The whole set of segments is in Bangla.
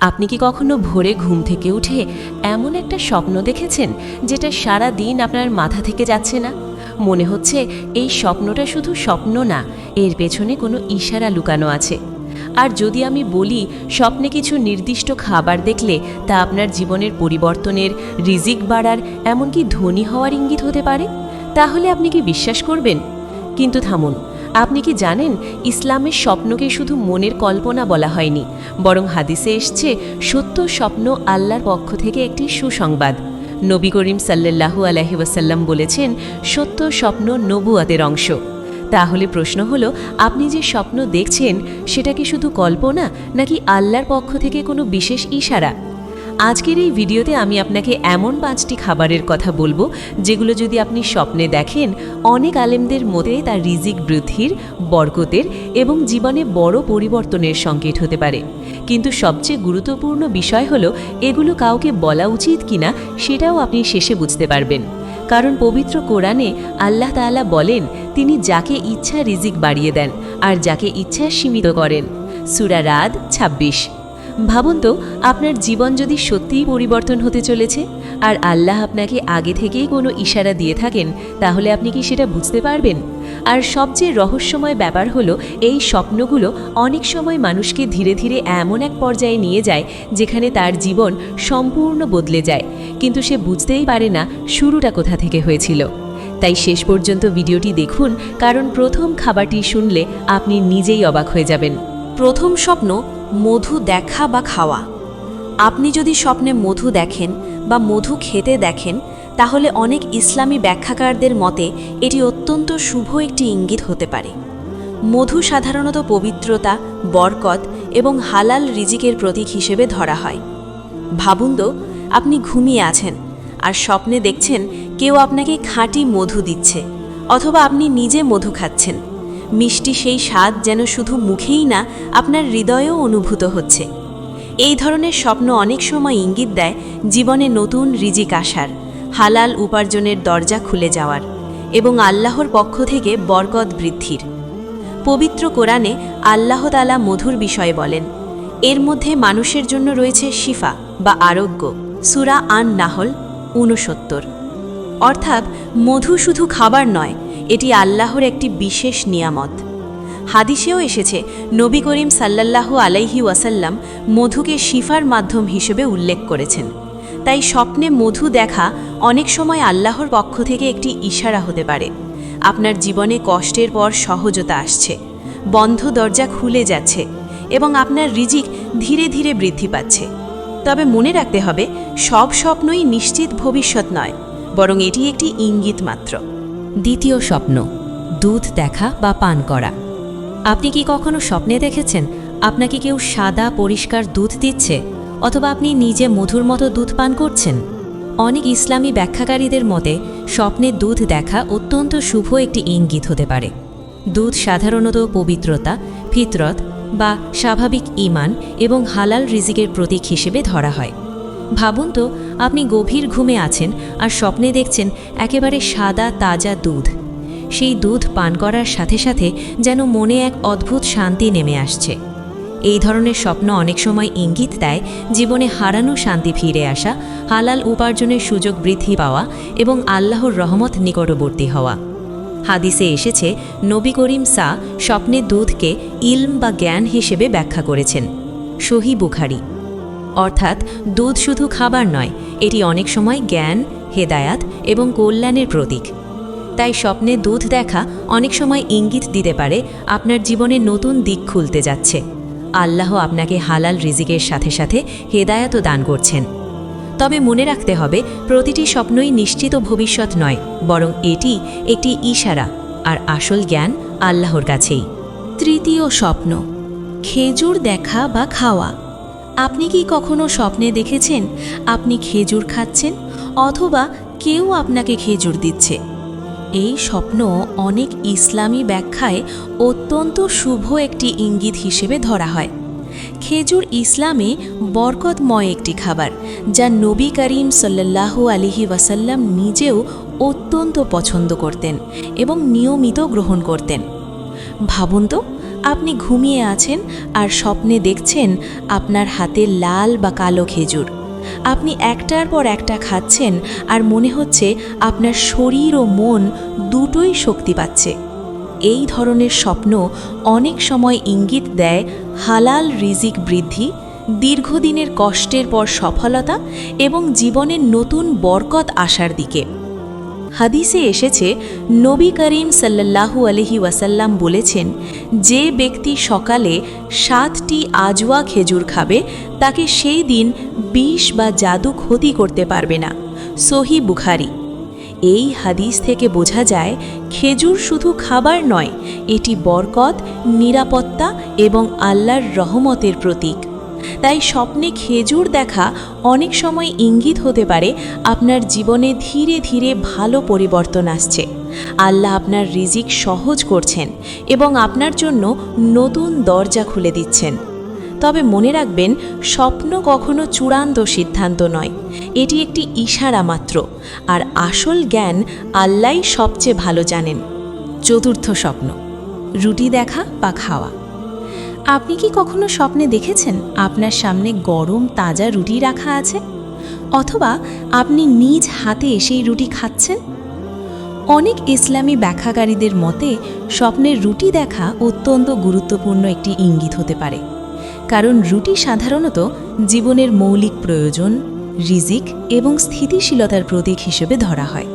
আপনি কি কখনো ভোরে ঘুম থেকে উঠে এমন একটা স্বপ্ন দেখেছেন যেটা সারা দিন আপনার মাথা থেকে যাচ্ছে না? মনে হচ্ছে এই স্বপ্নটা শুধু স্বপ্ন না, এর পেছনে কোনো ইশারা লুকানো আছে। আর যদি আমি বলি স্বপ্নে কিছু নির্দিষ্ট খাবার দেখলে তা আপনার জীবনের পরিবর্তনের, রিজিক বাড়ার, এমনকি ধনী হওয়ার ইঙ্গিত হতে পারে, তাহলে আপনি কি বিশ্বাস করবেন? কিন্তু থামুন, আপনি কি জানেন ইসলামের স্বপ্নকে শুধু মনের কল্পনা বলা হয়নি, বরং হাদিসে এসছে সত্য স্বপ্ন আল্লাহর পক্ষ থেকে একটি সুসংবাদ। নবী করিম সাল্লাল্লাহু আলাইহি ওয়াসাল্লাম বলেছেন, সত্য স্বপ্ন নবুয়াতের অংশ। তাহলে প্রশ্ন হলো, আপনি যে স্বপ্ন দেখছেন সেটা কি শুধু কল্পনা, নাকি আল্লাহর পক্ষ থেকে কোনো বিশেষ ইশারা? আজকের এই ভিডিওতে আমি আপনাকে এমন 5টি খাবারের কথা বলবো যেগুলো যদি আপনি স্বপ্নে দেখেন, অনেক আলেমদের মতে তার রিজিক বৃদ্ধির, বরকতের এবং জীবনে বড় পরিবর্তনের সংকেত হতে পারে। কিন্তু সবচেয়ে গুরুত্বপূর্ণ বিষয় হলো এগুলো কাউকে বলা উচিত কিনা সেটাও আপনি শেষে বুঝতে পারবেন। কারণ পবিত্র কোরআনে আল্লাহ তাআলা বলেন, তিনি যাকে ইচ্ছা রিজিক বাড়িয়ে দেন আর যাকে ইচ্ছা সীমিত করেন। সূরা রাদ 26। ভাবুন তো, আপনার জীবন যদি সত্যিই পরিবর্তন হতে চলেছে আর আল্লাহ আপনাকে আগে থেকেই কোনো ইশারা দিয়ে থাকেন, তাহলে আপনি কি সেটা বুঝতে পারবেন? আর সবচেয়ে রহস্যময় ব্যাপার হলো, এই স্বপ্নগুলো অনেক সময় মানুষকে ধীরে ধীরে এমন এক পর্যায়ে নিয়ে যায় যেখানে তার জীবন সম্পূর্ণ বদলে যায়, কিন্তু সে বুঝতেই পারে না শুরুটা কোথা থেকে হয়েছিল। তাই শেষ পর্যন্ত ভিডিওটি দেখুন, কারণ প্রথম খাবারটি শুনলে আপনি নিজেই অবাক হয়ে যাবেন। প্রথম স্বপ্ন, মধু দেখা বা খাওয়া। আপনি যদি স্বপ্নে মধু দেখেন বা মধু খেতে দেখেন, তাহলে অনেক ইসলামী ব্যাখ্যাকারদের মতে এটি অত্যন্ত শুভ একটি ইঙ্গিত হতে পারে। মধু সাধারণত পবিত্রতা, বরকত এবং হালাল রিজিকের প্রতীক হিসেবে ধরা হয়। ভাবুন তো, আপনি ঘুমিয়ে আছেন আর স্বপ্নে দেখছেন কেউ আপনাকে খাঁটি মধু দিচ্ছে, অথবা আপনি নিজে মধু খাচ্ছেন। মিষ্টি সেই স্বাদ যেন শুধু মুখেই না, আপনার হৃদয়েও অনুভূত হচ্ছে। এই ধরনের স্বপ্ন অনেক সময় ইঙ্গিত দেয় জীবনে নতুন রিজিক আসার, হালাল উপার্জনের দরজা খুলে যাওয়ার এবং আল্লাহর পক্ষ থেকে বরকত বৃদ্ধির। পবিত্র কোরআনে আল্লাহ তাআলা মধুর বিষয়ে বলেন, এর মধ্যে মানুষের জন্য রয়েছে শিফা বা আরোগ্য। সূরা আন-নাহল 69। অর্থাৎ মধু শুধু খাবার নয়, এটি আল্লাহর একটি বিশেষ নিয়ামত। হাদিসেও এসেছে, নবী করিম সাল্লাল্লাহু আলাইহি ওয়াসাল্লাম মধুকে শিফার মাধ্যম হিসেবে উল্লেখ করেছেন। তাই স্বপ্নে মধু দেখা অনেক সময় আল্লাহর পক্ষ থেকে একটি ইশারা হতে পারে। আপনার জীবনে কষ্টের পর সহজতা আসছে, বন্ধ দরজা খুলে যাচ্ছে এবং আপনার রিজিক ধীরে ধীরে বৃদ্ধি পাচ্ছে। তবে মনে রাখতে হবে, সব স্বপ্নই নিশ্চিত ভবিষ্যৎ নয়, বরং এটি একটি ইঙ্গিত মাত্র। দ্বিতীয় স্বপ্ন, দুধ দেখা বা পান করা। আপনি কি কখনো স্বপ্নে দেখেছেন আপনাকে কেউ সাদা পরিষ্কার দুধ দিচ্ছে, অথবা আপনি নিজে মধুর মতো দুধ পান করছেন? অনেক ইসলামী ব্যাখ্যাকারীদের মতে স্বপ্নে দুধ দেখা অত্যন্ত শুভ একটি ইঙ্গিত হতে পারে। দুধ সাধারণত পবিত্রতা, ফিতরত বা স্বাভাবিক ঈমান এবং হালাল রিজিকের প্রতীক হিসেবে ধরা হয়। ভাবুন তো, আপনি গভীর ঘুমে আছেন আর স্বপ্নে দেখছেন একেবারে সাদা তাজা দুধ। সেই দুধ পান করার সাথে সাথে যেন মনে এক অদ্ভুত শান্তি নেমে আসছে। এই ধরনের স্বপ্ন অনেক সময় ইঙ্গিত দেয় জীবনে হারানো শান্তি ফিরে আসা, হালাল উপার্জনের সুযোগ বৃদ্ধি পাওয়া এবং আল্লাহর রহমত নিকটবর্তী হওয়া। হাদিসে এসেছে, নবী করিম স্বপ্নে দুধকে ইলম বা জ্ঞান হিসেবে ব্যাখ্যা করেছেন। সহিহ বুখারী। অর্থাৎ দুধ শুধু খাবার নয়, এটি অনেক সময় জ্ঞান, হেদায়াত এবং কল্যাণের প্রতীক। তাই স্বপ্নে দুধ দেখা অনেক সময় ইঙ্গিত দিতে পারে আপনার জীবনে নতুন দিক খুলতে যাচ্ছে। আল্লাহ আপনাকে হালাল রিজিকের সাথে সাথে হেদায়াতও দান করছেন। তবে মনে রাখতে হবে, প্রতিটি স্বপ্নই নিশ্চিত ভবিষ্যৎ নয়, বরং এটি একটি ইশারা, আর আসল জ্ঞান আল্লাহর কাছেই। তৃতীয় স্বপ্ন, খেজুর দেখা বা খাওয়া। আপনি কি কখনো স্বপ্নে দেখেছেন আপনি খেজুর খাচ্ছেন, অথবা কেউ আপনাকে খেজুর দিচ্ছে? এই স্বপ্ন অনেক ইসলামী ব্যাখ্যায় অত্যন্ত শুভ একটি ইঙ্গিত হিসেবে ধরা হয়। খেজুর ইসলামে বরকতময় একটি খাবার, যা নবী করিম সাল্লাল্লাহু আলাইহি ওয়াসাল্লাম নিজেও অত্যন্ত পছন্দ করতেন এবং নিয়মিত গ্রহণ করতেন। ভাবুন তো, আপনি ঘুমিয়ে আছেন আর স্বপ্নে দেখছেন আপনার হাতে লাল বা কালো খেজুর। আপনি একটার পর একটা খাচ্ছেন আর মনে হচ্ছে আপনার শরীর ও মন দুটোই শক্তি পাচ্ছে। এই ধরনের স্বপ্ন অনেক সময় ইঙ্গিত দেয় হালাল রিজিক বৃদ্ধি, দীর্ঘদিনের কষ্টের পর সফলতা এবং জীবনের নতুন বরকত আসার দিকে। হাদিসে এসেছে, নবী করিম সাল্লাল্লাহু আলাইহি ওয়াসাল্লাম বলেছেন, যে ব্যক্তি সকালে 7টি আজওয়া খেজুর খাবে তাকে সেই দিন বিষ বা জাদু ক্ষতি করতে পারবে না। সহি বুখারী। এই হাদিস থেকে বোঝা যায় খেজুর শুধু খাবার নয়, এটি বরকত, নিরাপত্তা এবং আল্লাহর রহমতের প্রতীক। তাই স্বপ্নে খেজুর দেখা অনেক সময় ইঙ্গিত হতে পারে আপনার জীবনে ধীরে ধীরে ভালো পরিবর্তন আসছে। আল্লাহ আপনার রিজিক সহজ করছেন এবং আপনার জন্য নতুন দরজা খুলে দিচ্ছেন। তবে মনে রাখবেন, স্বপ্ন কখনো চূড়ান্ত সিদ্ধান্ত নয়, এটি একটি ইশারা মাত্র, আর আসল জ্ঞান আল্লাহই সবচেয়ে ভালো জানেন। চতুর্থ স্বপ্ন, রুটি দেখা বা খাওয়া। আপনি কি কখনো স্বপ্নে দেখেছেন আপনার সামনে গরম তাজা রুটি রাখা আছে, অথবা আপনি নিজ হাতে সেই রুটি খাচ্ছেন? অনেক ইসলামী ব্যাখ্যাকারীদের মতে স্বপ্নের রুটি দেখা অত্যন্ত গুরুত্বপূর্ণ একটি ইঙ্গিত হতে পারে, কারণ রুটি সাধারণত জীবনের মৌলিক প্রয়োজন, রিজিক এবং স্থিতিশীলতার প্রতীক হিসেবে ধরা হয়।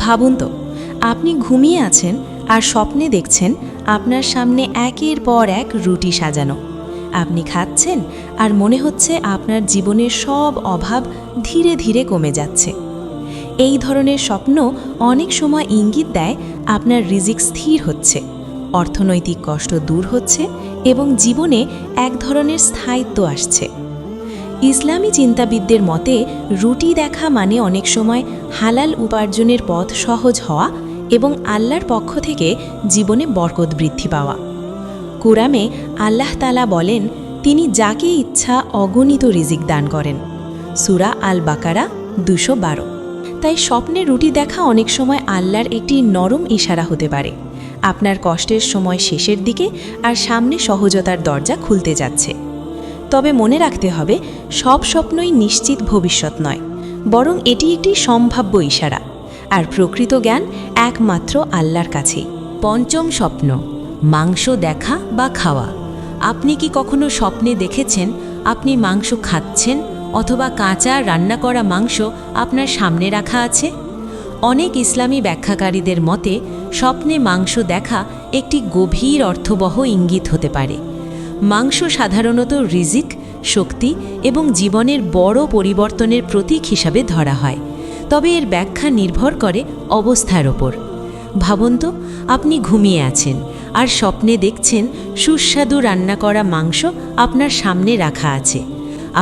ভাবুন তো, আপনি ঘুমিয়ে আছেন আর স্বপ্নে দেখছেন আপনার সামনে একের পর এক রুটি সাজানো। আপনি খাচ্ছেন আর মনে হচ্ছে আপনার জীবনের সব অভাব ধীরে ধীরে কমে যাচ্ছে। এই ধরনের স্বপ্ন অনেক সময় ইঙ্গিত দেয় আপনার রিজিক স্থির হচ্ছে, অর্থনৈতিক কষ্ট দূর হচ্ছে এবং জীবনে এক ধরনের স্থায়িত্ব আসছে। ইসলামী চিন্তাবিদদের মতে রুটি দেখা মানে অনেক সময় হালাল উপার্জনের পথ সহজ হওয়া এবং আল্লাহর পক্ষ থেকে জীবনে বরকত বৃদ্ধি পাওয়া। কুরআনে আল্লাহ তাআলা বলেন, তিনি যাকে ইচ্ছা অগণিত রিজিক দান করেন। সূরা আল বাকারা 212। তাই স্বপ্নে রুটি দেখা অনেক সময় আল্লাহর একটি নরম ইশারা হতে পারে, আপনার কষ্টের সময় শেষের দিকে আর সামনে সহজতার দরজা খুলতে যাচ্ছে। তবে মনে রাখতে হবে, সব স্বপ্নই নিশ্চিত ভবিষ্যৎ নয়, বরং এটি একটি সম্ভাব্য ইশারা, আর প্রকৃত জ্ঞান একমাত্র আল্লাহর কাছেই। পঞ্চম স্বপ্ন, মাংস দেখা বা খাওয়া। আপনি কি কখনো স্বপ্নে দেখেছেন আপনি মাংস খাচ্ছেন, অথবা কাঁচা রান্না করা মাংস আপনার সামনে রাখা আছে? অনেক ইসলামী ব্যাখ্যাকারীদের মতে স্বপ্নে মাংস দেখা একটি গভীর অর্থবহ ইঙ্গিত হতে পারে। মাংস সাধারণত রিজিক, শক্তি এবং জীবনের বড় পরিবর্তনের প্রতীক হিসাবে ধরা হয়, তবে এর ব্যাখ্যা নির্ভর করে অবস্থার ওপর। ভাবুন তো, আপনি ঘুমিয়ে আছেন আর স্বপ্নে দেখছেন সুস্বাদু রান্না করা মাংস আপনার সামনে রাখা আছে।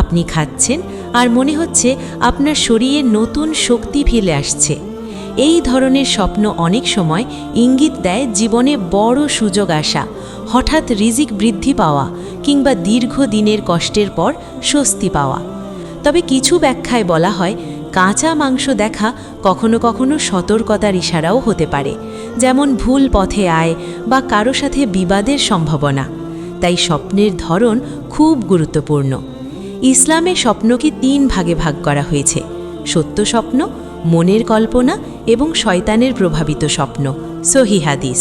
আপনি খাচ্ছেন আর মনে হচ্ছে আপনার শরীরে নতুন শক্তি ফিরে আসছে। এই ধরনের স্বপ্ন অনেক সময় ইঙ্গিত দেয় জীবনে বড় সুযোগ আসা, হঠাৎ রিজিক বৃদ্ধি পাওয়া কিংবা দীর্ঘদিনের কষ্টের পর স্বস্তি পাওয়া। তবে কিছু ব্যাখ্যায় বলা হয়, কাঁচা মাংস দেখা কখনো কখনো সতর্কতার ইশারাও হতে পারে, যেমন ভুল পথে আয় বা কারো সাথে বিবাদের সম্ভাবনা। তাই স্বপ্নের ধরন খুব গুরুত্বপূর্ণ। ইসলামে স্বপ্নকে 3 ভাগে ভাগ করা হয়েছে: সত্য স্বপ্ন, মনের কল্পনা এবং শয়তানের প্রভাবিত স্বপ্ন। সহিহ হাদিস।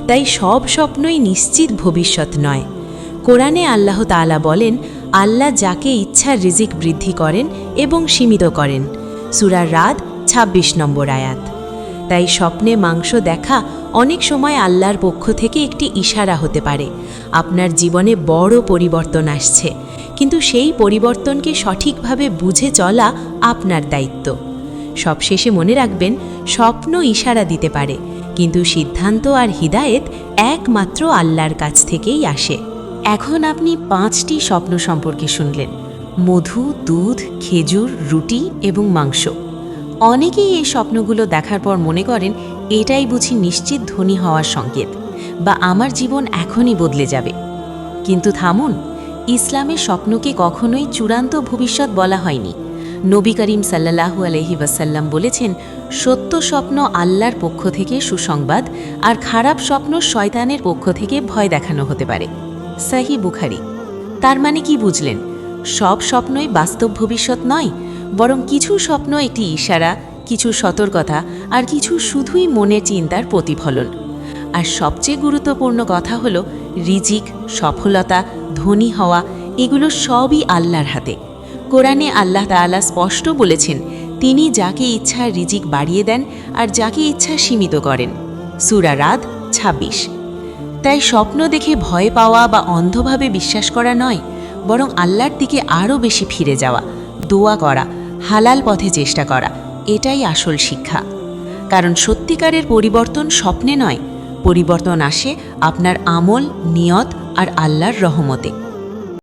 তাই সব স্বপ্নই নিশ্চিত ভবিষ্যৎ নয়। কোরআনে আল্লাহ তাআলা বলেন, আল্লাহ যাকে ইচ্ছা রিজিক বৃদ্ধি করেন এবং সীমিত করেন। সূরা রাদ 26 নম্বর আয়াত। তাই স্বপ্নে মাংস দেখা অনেক সময় আল্লাহর পক্ষ থেকে একটি ইশারা হতে পারে, আপনার জীবনে বড় পরিবর্তন আসছে, কিন্তু সেই পরিবর্তনকে সঠিকভাবে বুঝে চলা আপনার দায়িত্ব। সবশেষে মনে রাখবেন, স্বপ্ন ইশারা দিতে পারে, কিন্তু সিদ্ধান্ত আর হিদায়েত একমাত্র আল্লাহর কাছ থেকেই আসে। এখন আপনি 5টি স্বপ্ন সম্পর্কে শুনলেন: মধু, দুধ, খেজুর, রুটি এবং মাংস। অনেকেই এই স্বপ্নগুলো দেখার পর মনে করেন এটাই বুঝি নিশ্চিত ধনী হওয়ার সংকেত, বা আমার জীবন এখনই বদলে যাবে। কিন্তু থামুন, ইসলামের স্বপ্নকে কখনোই চূড়ান্ত ভবিষ্যৎ বলা হয়নি, নবী করিম সাল্লাল্লাহু আলাইহি ওয়াসাল্লাম বলেছেন, সত্য স্বপ্ন আল্লাহর পক্ষ থেকে সুসংবাদ, আর খারাপ স্বপ্ন শয়তানের পক্ষ থেকে ভয় দেখানো হতে পারে। সহিহ বুখারী। তার মানে কি বুঝলেন? সব স্বপ্নই বাস্তব ভবিষ্যৎ নয়, বরং কিছু স্বপ্ন একটি ইশারা, কিছু সতর্কতা, আর কিছু শুধুই মনের চিন্তার প্রতিফলন। আর সবচেয়ে গুরুত্বপূর্ণ কথা হলো, রিজিক, সফলতা, ধনী হওয়া এগুলো সবই আল্লাহর হাতে। কোরআনে আল্লাহ তাআলা স্পষ্ট বলেছেন, তিনি যাকে ইচ্ছা রিজিক বাড়িয়ে দেন আর যাকে ইচ্ছা সীমিত করেন। সূরা রাদ ২৬। তাই স্বপ্ন দেখে ভয় পাওয়া বা অন্ধভাবে বিশ্বাস করা নয়, বরং আল্লাহর দিকে আরও বেশি ফিরে যাওয়া, দোয়া করা, হালাল পথে চেষ্টা করা, এটাই আসল শিক্ষা। কারণ সত্যিকারের পরিবর্তন স্বপ্নে নয়, পরিবর্তন আসে আপনার আমল, নিয়ত আর আল্লাহর রহমতে।